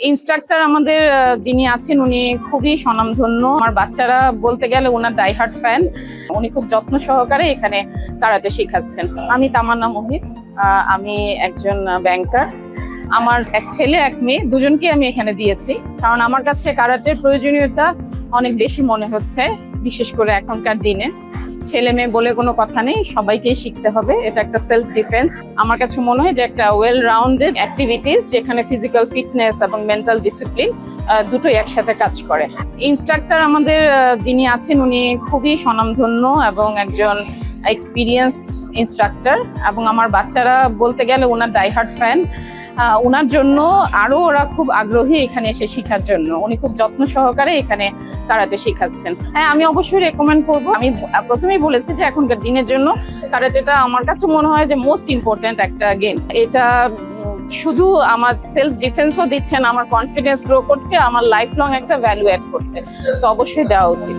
Instructor আমাদের যিনি আছেন উনি খুবই স্বনামধন্য। আমার বাচ্চারা বলতে গেলে ওনার ডাইহার্ট ফ্যান। উনি খুব যত্ন সহকারে এখানে কারাটে শেখাচ্ছেন। আমি তামান্না মোহিত, আমি একজন ব্যাংকার। আমার এক ছেলে এক মেয়ে দুজনকে আমি এখানে দিয়েছি, কারণ আমার কাছে কারাটের প্রয়োজনীয়তা অনেক বেশি মনে হচ্ছে, বিশেষ করে এখনকার দিনে। ছেলে মেয়ে বলে কোনো কথা নেই, সবাইকেই শিখতে হবে। এটা একটা সেলফ ডিফেন্স। আমার কাছে মনে হয় যে একটা ওয়েল রাউন্ডেড অ্যাক্টিভিটিস, যেখানে ফিজিক্যাল ফিটনেস এবং মেন্টাল ডিসিপ্লিন দুটোই একসাথে কাজ করে। ইনস্ট্রাক্টর আমাদের যিনি আছেন উনি খুবই স্বনামধন্য এবং একজন এক্সপিরিয়েন্সড ইনস্ট্রাক্টর, এবং আমার বাচ্চারা বলতে গেলে ওনার ডাইহার্ট ফ্যান। ওনার জন্য আরো ওরা খুব আগ্রহী এখানে এসে শেখার জন্য। উনি খুব যত্ন সহকারে এখানে কারাটে শেখাচ্ছেন। হ্যাঁ, আমি অবশ্যই রেকমেন্ড করব। আমি প্রথমেই বলেছি যে এখনকার দিনের জন্য কারাটেটা আমার কাছে মনে হয় যে মোস্ট ইম্পর্ট্যান্ট একটা গেমস। এটা শুধু আমার সেলফ ডিফেন্সও দিচ্ছে না, আমার কনফিডেন্স গ্রো করছে, আমার লাইফ লং একটা ভ্যালু অ্যাড করছে। সো অবশ্যই দেওয়া উচিত।